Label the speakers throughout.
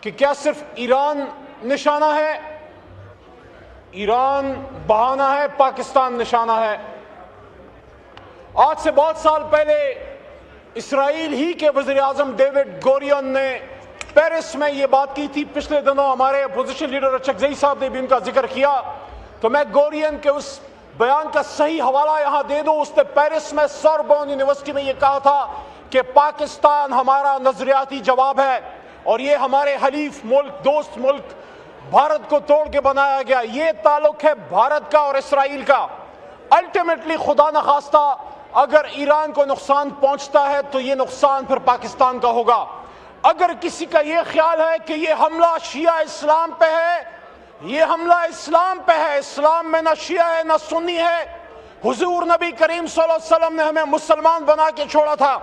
Speaker 1: کہ کیا صرف ایران نشانہ ہے؟ ایران بہانہ ہے، پاکستان نشانہ ہے۔ آج سے بہت سال پہلے اسرائیل ہی کے وزیر اعظم ڈیوڈ گورین نے پیرس میں یہ بات کی تھی۔ پچھلے دنوں ہمارے اپوزیشن لیڈر اچکزئی صاحب نے بھی ان کا ذکر کیا، تو میں گورین کے اس بیان کا صحیح حوالہ یہاں دے دوں۔ اس نے پیرس میں سوربون یونیورسٹی میں یہ کہا تھا کہ پاکستان ہمارا نظریاتی جواب ہے اور یہ ہمارے حلیف ملک، دوست ملک بھارت کو توڑ کے بنایا گیا۔ یہ تعلق ہے بھارت کا اور اسرائیل کا۔ الٹیمیٹلی خدا نخواستہ اگر ایران کو نقصان پہنچتا ہے تو یہ نقصان پھر پاکستان کا ہوگا۔ اگر کسی کا یہ خیال ہے کہ یہ حملہ شیعہ اسلام پہ ہے، یہ حملہ اسلام پہ ہے، اسلام میں نہ شیعہ ہے نہ سنی ہے۔ حضور نبی کریم صلی اللہ علیہ وسلم نے ہمیں مسلمان بنا کے چھوڑا تھا۔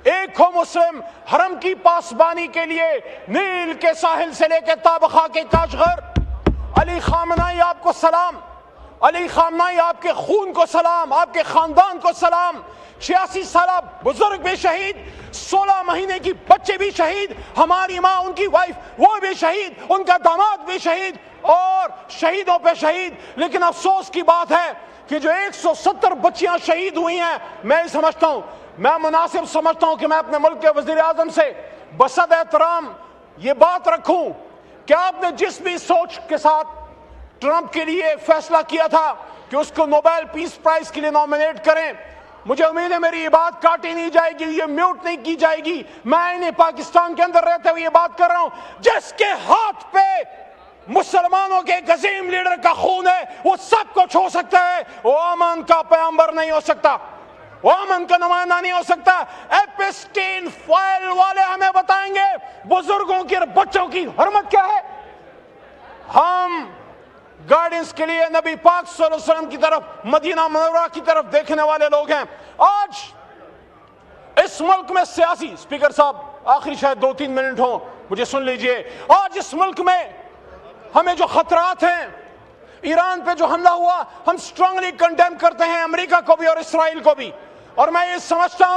Speaker 1: ایک ہو مسلم، حرم کی پاسبانی کے لیے نیل کے ساحل سے لے کے تابخا کے کاشغر۔ علی خامنائی آپ کو سلام، علی خامنائی آپ کے خون کو سلام، آپ کے خاندان کو سلام۔ 86 سالہ بزرگ بھی شہید، 16 مہینے کی بچے بھی شہید، ہماری ماں، ان کی وائف وہ بھی شہید، ان کا داماد بھی شہید، اور شہیدوں پہ شہید۔ لیکن افسوس کی بات ہے کہ جو 170 بچیاں شہید ہوئی ہیں، میں مناسب سمجھتا ہوں کہ میں اپنے ملک کے وزیر اعظم سے بصد احترام یہ بات رکھوں کہ آپ نے جس بھی سوچ کے ساتھ ٹرمپ کے لیے فیصلہ کیا تھا کہ اس کو نوبیل پیس پرائز کے لیے نامینیٹ کریں، مجھے امید ہے میری یہ بات کاٹی نہیں جائے گی، یہ میوٹ نہیں کی جائے گی۔ میں انہیں پاکستان کے اندر رہتے ہوئے یہ بات کر رہا ہوں، جس کے ہاتھ پہ مسلمانوں کے ایک عظیم لیڈر کا خون ہے وہ سب کو چھو سکتا ہے، وہ امن کا پیغمبر نہیں ہو سکتا، وہ امن کا نمائندہ نہیں ہو سکتا۔ ایپسٹین فائل والے ہمیں بتائیں گے بزرگوں کی اور بچوں کی حرمت کیا ہے۔ ہم گائیڈنس کے لیے نبی پاک صلی اللہ علیہ وسلم کی طرف، مدینہ منورہ کی طرف دیکھنے والے لوگ ہیں۔ آج اس ملک میں سیاسی، اسپیکر صاحب آخری شاید 2-3 منٹ ہوں، مجھے سن لیجئے۔ آج اس ملک میں ہمیں جو خطرات ہیں، ایران پہ جو حملہ ہوا، ہم سٹرونگلی کنڈیم کرتے ہیں، امریکہ کو بھی اور اسرائیل کو بھی۔ اور میں یہ سمجھتا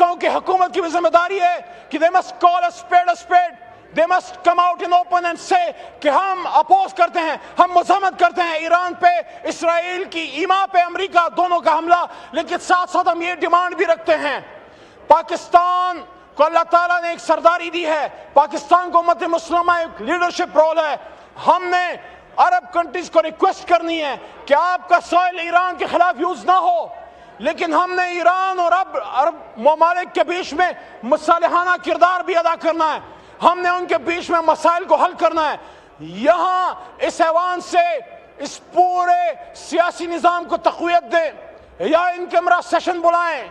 Speaker 1: ہوں کہ حکومت کی بھی ذمہ داری ہے کہ they must call a spade a spade. They must come out in open and say کہ ہم اپوز کرتے ہیں، ہم مذمت کرتے ہیں ایران پہ، اسرائیل کی ایما پہ، امریکہ دونوں کا حملہ، لیکن ساتھ ساتھ ہم یہ ڈیمانڈ بھی رکھتے ہیں، پاکستان کو اللہ تعالیٰ نے ایک سرداری دی ہے، پاکستان کو امت مسلمہ ایک لیڈرشپ رول ہے۔ ہم نے عرب کنٹریز کو ریکویسٹ کرنی ہے کہ آپ کا سوئل ایران کے خلاف یوز نہ ہو، لیکن ہم نے ایران اور عرب ممالک کے بیچ میں مصالحانہ کردار بھی ادا کرنا ہے، ہم نے ان کے بیچ میں مسائل کو حل کرنا ہے۔ یہاں اس ایوان سے اس پورے سیاسی نظام کو تقویت دیں، یا ان کیمرہ سیشن بلائیں،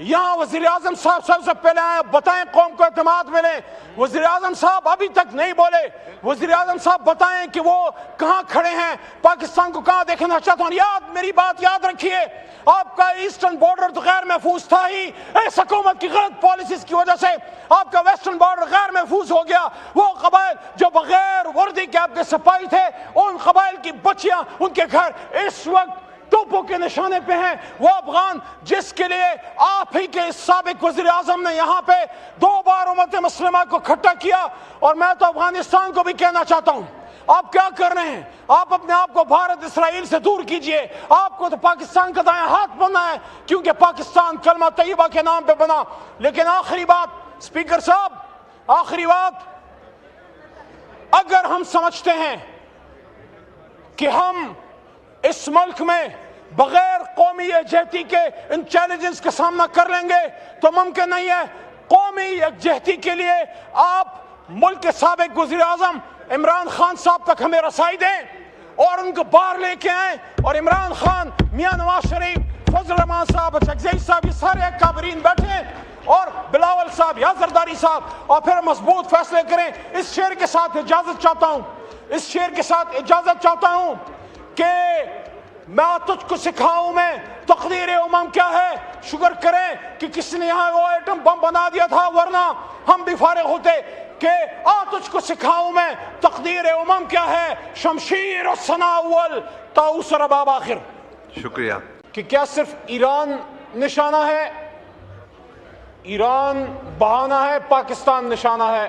Speaker 1: یہاں وزیر اعظم صاحب سب سے پہلے آئیں، بتائیں قوم کو اعتماد ملے۔ وزیر اعظم صاحب ابھی تک نہیں بولے، وزیر اعظم صاحب بتائیں کہ وہ کہاں کھڑے ہیں، پاکستان کو کہاں دیکھنا چاہتا ہوں۔ میری بات یاد رکھیے، آپ کا ایسٹرن بارڈر تو غیر محفوظ تھا ہی، اس حکومت کی غلط پالیسیز کی وجہ سے آپ کا ویسٹرن بارڈر غیر محفوظ ہو گیا۔ وہ قبائل جو بغیر وردی کے آپ کے سپاہی تھے، ان قبائل کی بچیاں، ان کے گھر اس وقت توپوں کے نشانے پہ ہیں۔ وہ افغان جس کے لیے آپ ہی کے سابق وزیر اعظم نے یہاں پہ 2 بار امت مسلمہ کو کھٹا کیا، اور میں تو افغانستان کو بھی کہنا چاہتا ہوں، آپ کیا کر رہے ہیں؟ آپ اپنے آپ کو بھارت اسرائیل سے دور کیجئے۔ آپ کو تو پاکستان کا دائیں ہاتھ بننا ہے، کیونکہ پاکستان کلمہ طیبہ کے نام پہ بنا۔ لیکن آخری بات، اسپیکر صاحب، آخری بات، اگر ہم سمجھتے ہیں کہ ہم اس ملک میں بغیر قومی یکجہتی کے ان چیلنجز کا سامنا کر لیں گے تو ممکن نہیں ہے۔ قومی یکجہتی کے لیے آپ ملک کے سابق وزیر اعظم عمران خان صاحب تک ہمیں رسائی دیں اور ان کو باہر لے کے آئیں، اور عمران خان، میاں نواز شریف، فضل الرحمان صاحب، اچکزئی صاحب، یہ سارے اکابرین بیٹھیں، اور بلاول صاحب یا زرداری صاحب، اور پھر مضبوط فیصلے کریں۔ اس شعر کے ساتھ اجازت چاہتا ہوں کہ میں تجھ کو سکھاؤں میں تقدیر امم کیا ہے، شکر کریں کہ کسی نے یہاں وہ ایٹم بم بنا دیا تھا، ورنہ ہم بھی فارغ ہوتے۔ کہ تجھ کو سکھاؤں میں تقدیر امم کیا ہے، شمشیر و ثنا اول طاؤس رباب آخر۔
Speaker 2: شکریہ۔
Speaker 1: کہ کیا صرف ایران نشانہ ہے؟ ایران بہانہ ہے، پاکستان نشانہ ہے۔